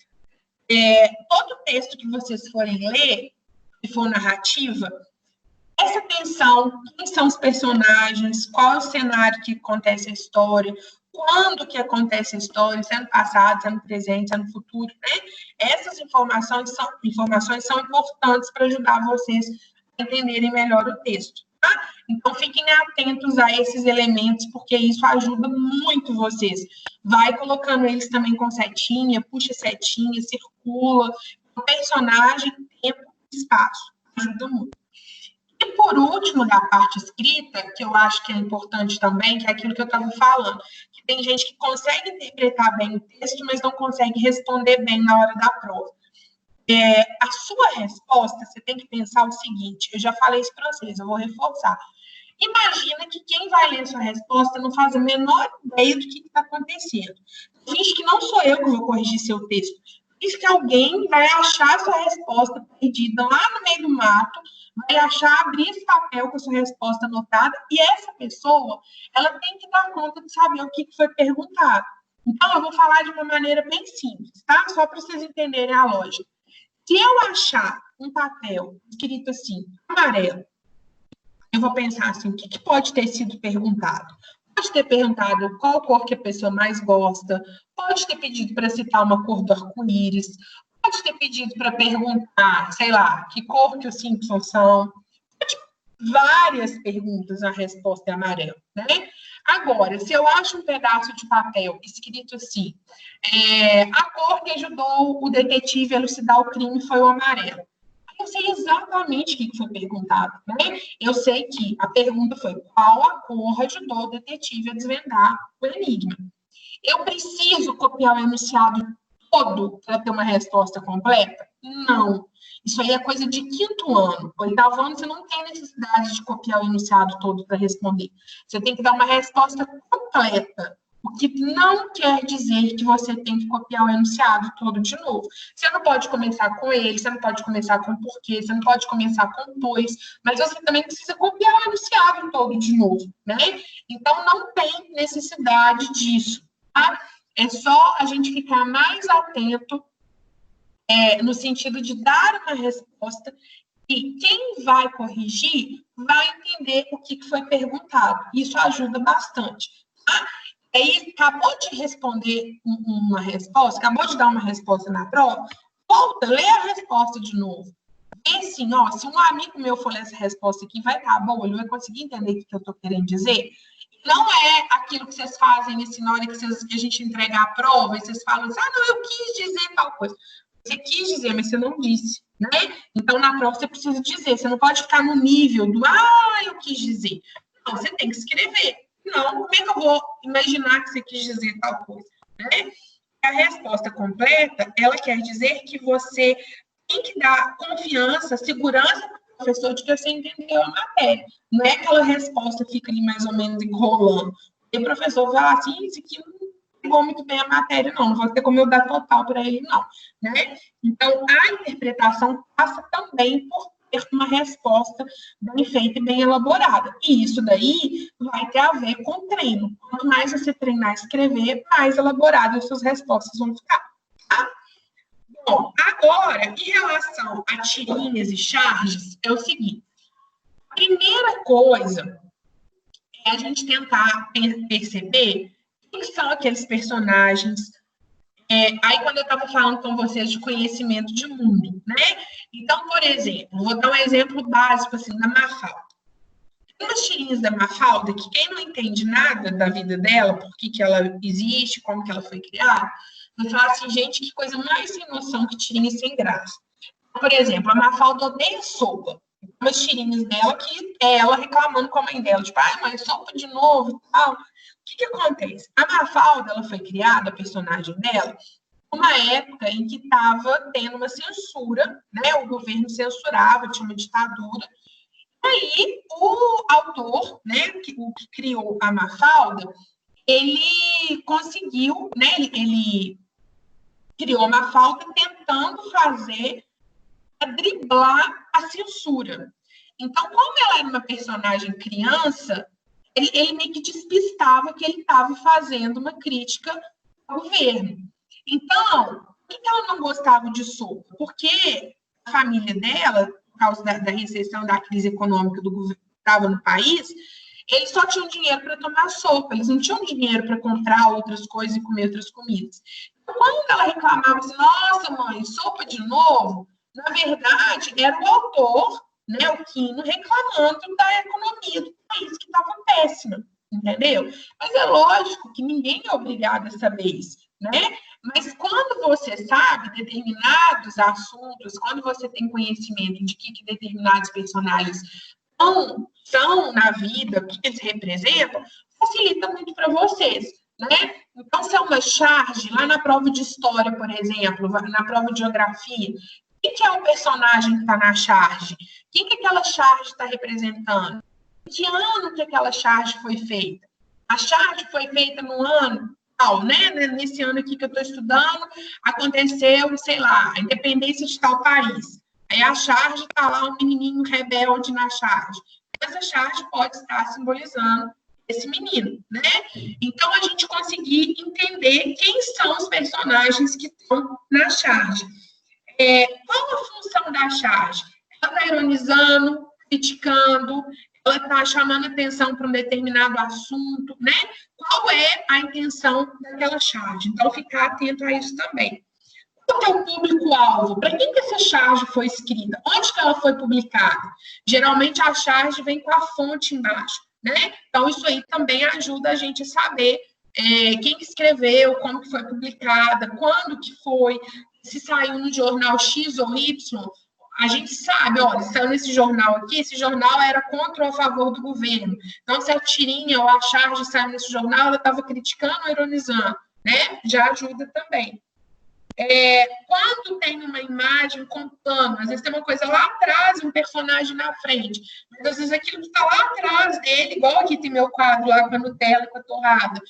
Todo texto que vocês forem ler, se for narrativa, presta atenção quem são os personagens, qual é o cenário que acontece a história, quando que acontece a história, se é no passado, se é no presente, se é no futuro, né? Essas informações são importantes para ajudar vocês a entenderem melhor o texto, tá? Então, fiquem atentos a esses elementos, porque isso ajuda muito vocês. Vai colocando eles também com setinha, puxa setinha, circula. O personagem, tempo, espaço. Ajuda muito. E, por último, da parte escrita, que eu acho que é importante também, que é aquilo que eu estava falando, que tem gente que consegue interpretar bem o texto, mas não consegue responder bem na hora da prova. A sua resposta, você tem que pensar o seguinte, eu já falei isso para vocês, eu vou reforçar. Imagina que quem vai ler sua resposta não faz a menor ideia do que está acontecendo. Finge que não sou eu que vou corrigir seu texto. Finge que alguém vai achar sua resposta perdida lá no meio do mato, vai abrir esse papel com a sua resposta anotada, e essa pessoa, ela tem que dar conta de saber o que foi perguntado. Então, eu vou falar de uma maneira bem simples, tá? Só para vocês entenderem a lógica. Se eu achar um papel escrito assim, amarelo, eu vou pensar assim, o que pode ter sido perguntado? Pode ter perguntado qual cor que a pessoa mais gosta, pode ter pedido para citar uma cor do arco-íris, pode ter pedido para perguntar, sei lá, que cor que os Simpsons são. Várias perguntas, a resposta é amarela, né? Agora, se eu acho um pedaço de papel escrito assim, a cor que ajudou o detetive a elucidar o crime foi o amarelo. Eu sei exatamente o que foi perguntado, né? Eu sei que a pergunta foi qual a cor ajudou o detetive a desvendar o enigma. Eu preciso copiar o enunciado todo para ter uma resposta completa? Não. Isso aí é coisa de 5º ano. 8º ano, você não tem necessidade de copiar o enunciado todo para responder. Você tem que dar uma resposta completa. O que não quer dizer que você tem que copiar o enunciado todo de novo. Você não pode começar com ele, você não pode começar com porquê, você não pode começar com pois, mas você também precisa copiar o enunciado todo de novo, né? Então, não tem necessidade disso, tá? É só a gente ficar mais atento no sentido de dar uma resposta e quem vai corrigir vai entender o que foi perguntado. Isso ajuda bastante. Tá? Aí, acabou de responder uma resposta, acabou de dar uma resposta na prova, volta, lê a resposta de novo. E assim, ó, se um amigo meu for ler essa resposta aqui, vai estar bom, ele vai conseguir entender o que eu estou querendo dizer. Não é aquilo que vocês fazem na hora que a gente entregar a prova, e vocês falam assim, não, eu quis dizer tal coisa. Você quis dizer, mas você não disse, né? Então, na prova, você precisa dizer. Você não pode ficar no nível do, eu quis dizer. Não, você tem que escrever. Não, como é que eu vou imaginar que você quis dizer tal coisa? Né? A resposta completa, ela quer dizer que você tem que dar confiança, segurança para o professor de que você entendeu a matéria. Não é aquela resposta que fica ali mais ou menos enrolando. E o professor vai falar assim, isso aqui não pegou muito bem a matéria, não vou ter como eu dar total para ele, não. Né? Então, a interpretação passa também por ter uma resposta bem feita e bem elaborada. E isso daí vai ter a ver com treino. Quanto mais você treinar a escrever, mais elaboradas as suas respostas vão ficar. Tá? Bom, agora, em relação a tirinhas e charges, é o seguinte. A primeira coisa é a gente tentar perceber quem são aqueles personagens. Aí, quando eu estava falando com vocês de conhecimento de mundo, né? Então, por exemplo, vou dar um exemplo básico, assim, da Mafalda. Tem umas tirinhas da Mafalda que quem não entende nada da vida dela, por que ela existe, como que ela foi criada, vai falar assim, gente, que coisa mais sem noção que tirinha sem graça. Por exemplo, a Mafalda odeia sopa. Umas tirinhas dela que é ela reclamando com a mãe dela, tipo, mãe, sopa de novo e tal. O que acontece? A Mafalda, ela foi criada, a personagem dela, numa época em que estava tendo uma censura, né? O governo censurava, tinha uma ditadura. E aí, o autor, né, o que criou a Mafalda, ele conseguiu, né? Ele criou a Mafalda tentando driblar a censura. Então, como ela era uma personagem criança, ele meio que despistava que ele estava fazendo uma crítica ao governo. Então, por que ela não gostava de sopa? Porque a família dela, por causa da recessão, da crise econômica do governo que estava no país, eles só tinham dinheiro para tomar sopa, eles não tinham dinheiro para comprar outras coisas e comer outras comidas. Então, quando ela reclamava assim, nossa, mãe, sopa de novo, na verdade, era o autor, né, o Quino, reclamando da economia do país, que estava péssima, entendeu? Mas é lógico que ninguém é obrigado a saber isso, né? Mas quando você sabe determinados assuntos, quando você tem conhecimento de que determinados personagens são na vida, o que eles representam, facilita muito para vocês, né? Então, se é uma charge, lá na prova de história, por exemplo, na prova de geografia, quem que é o personagem que está na charge? Quem que aquela charge está representando? Que ano que aquela charge foi feita? A charge foi feita no ano tal, né? Nesse ano aqui que eu estou estudando, aconteceu, sei lá, a independência de tal país. Aí a charge está lá, um menininho rebelde na charge. Essa charge pode estar simbolizando esse menino, né? Então, a gente conseguir entender quem são os personagens que estão na charge. Qual a função da charge? Ela está ironizando, criticando, ela está chamando atenção para um determinado assunto, né? Qual é a intenção daquela charge? Então, ficar atento a isso também. Qual é o público-alvo? Para quem que essa charge foi escrita? Onde que ela foi publicada? Geralmente, a charge vem com a fonte embaixo, né? Então, isso aí também ajuda a gente a saber quem que escreveu, como que foi publicada, quando que foi, se saiu no jornal X ou Y. A gente sabe, olha, saiu nesse jornal aqui, esse jornal era contra ou a favor do governo. Então, se a tirinha ou a charge saiu nesse jornal, ela estava criticando ou ironizando, né? Já ajuda também. Quando tem uma imagem contando, às vezes tem uma coisa lá atrás, um personagem na frente, mas às vezes aquilo que está lá atrás dele, igual aqui tem meu quadro lá com a Nutella e com a torrada.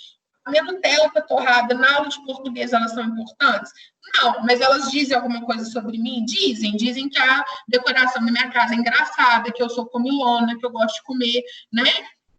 A minha Nutella com a torrada, na aula de português, elas são importantes? Não, mas elas dizem alguma coisa sobre mim? Dizem que a decoração da minha casa é engraçada, que eu sou comilona, que eu gosto de comer, né?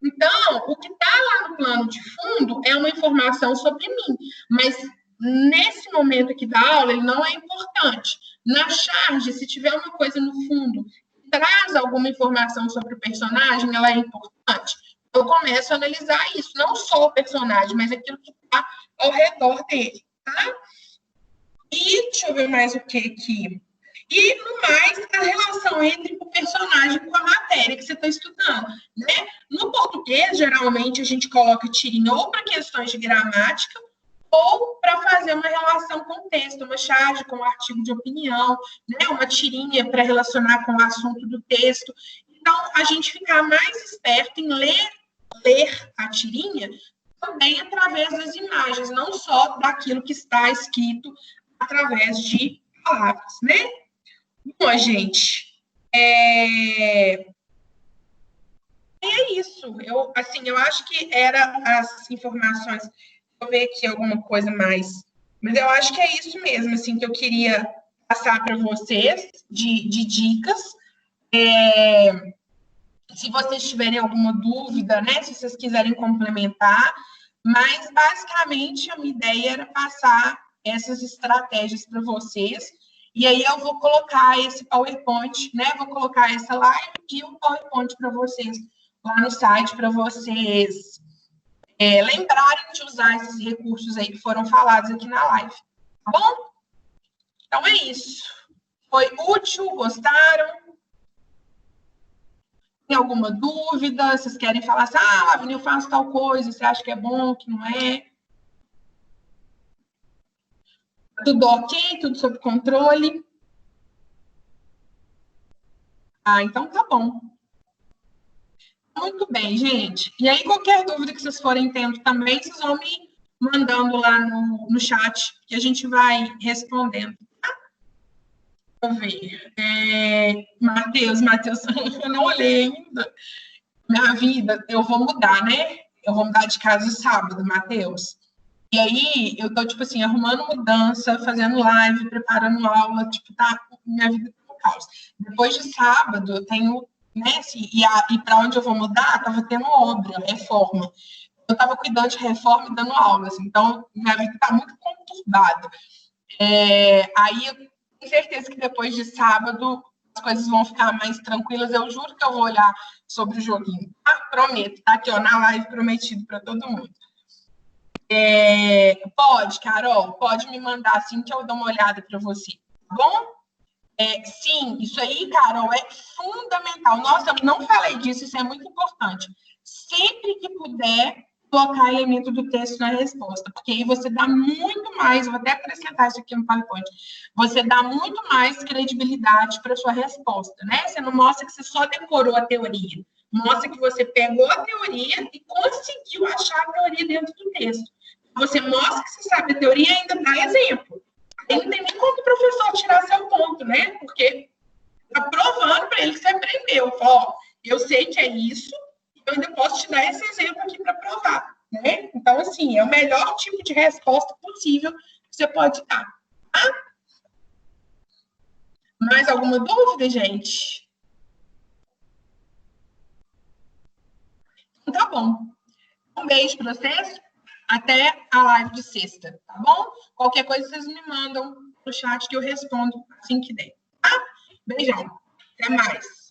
Então, o que está lá no plano de fundo é uma informação sobre mim, mas nesse momento aqui da aula, ele não é importante. Na charge, se tiver uma coisa no fundo que traz alguma informação sobre o personagem, ela é importante. Eu começo a analisar isso, não só o personagem, mas aquilo que está ao redor dele, tá? E deixa eu ver mais o que aqui. E, no mais, a relação entre o personagem com a matéria que você está estudando, né? No português, geralmente, a gente coloca tirinha ou para questões de gramática ou para fazer uma relação com o texto, uma charge com o artigo de opinião, né? Uma tirinha para relacionar com o assunto do texto. Então, a gente ficar mais esperto em ler a tirinha também através das imagens, não só daquilo que está escrito através de palavras, né? Bom, gente, é isso. Eu acho que eram as informações. Vou ver aqui alguma coisa mais. Mas eu acho que é isso mesmo, assim, que eu queria passar para vocês de dicas. Se vocês tiverem alguma dúvida, né? Se vocês quiserem complementar. Mas, basicamente, a minha ideia era passar essas estratégias para vocês. E aí eu vou colocar esse PowerPoint, né? Vou colocar essa live e o PowerPoint para vocês lá no site, para vocês lembrarem de usar esses recursos aí que foram falados aqui na live. Tá bom? Então é isso. Foi útil? Gostaram? Tem alguma dúvida? Vocês querem falar assim, Lavínia, eu faço tal coisa, você acha que é bom, que não é? Tudo ok? Tudo sob controle? Então tá bom. Muito bem, gente. E aí, qualquer dúvida que vocês forem tendo também, vocês vão me mandando lá no chat, que a gente vai respondendo, tá? Vamos ver. Matheus, eu não olhei ainda. Minha vida, eu vou mudar, né? Eu vou mudar de casa sábado, Matheus. E aí, eu tô, tipo assim, arrumando mudança, fazendo live, preparando aula, tipo, tá, minha vida tá um caos. Depois de sábado, eu tenho, né, assim, e para onde eu vou mudar, tava tendo obra, reforma. Eu tava cuidando de reforma e dando aulas, assim, então minha vida tá muito conturbada. Aí, eu tenho certeza que depois de sábado, as coisas vão ficar mais tranquilas. Eu juro que eu vou olhar sobre o joguinho, tá? Prometo, tá aqui, ó, na live, prometido para todo mundo. Pode, Carol, pode me mandar assim que eu dou uma olhada para você, tá bom? Sim, isso aí, Carol, é fundamental. Nossa, eu não falei disso, isso é muito importante. Sempre que puder, colocar elemento do texto na resposta, porque aí você dá muito mais, vou até acrescentar isso aqui no PowerPoint, você dá muito mais credibilidade para a sua resposta, né? Você não mostra que você só decorou a teoria, mostra que você pegou a teoria e conseguiu achar a teoria dentro do texto. Você mostra que você sabe a teoria e ainda dá exemplo. Aí não tem nem como o professor tirar seu ponto, né? Porque está provando para ele que você aprendeu. Ó, eu sei que é isso, eu ainda posso te dar esse exemplo aqui para provar, né? Então, assim, é o melhor tipo de resposta possível que você pode dar, tá? Mais alguma dúvida, gente? Então, tá bom. Um beijo para vocês. Até a live de sexta, tá bom? Qualquer coisa, vocês me mandam no chat que eu respondo assim que der, tá? Beijão. Até mais.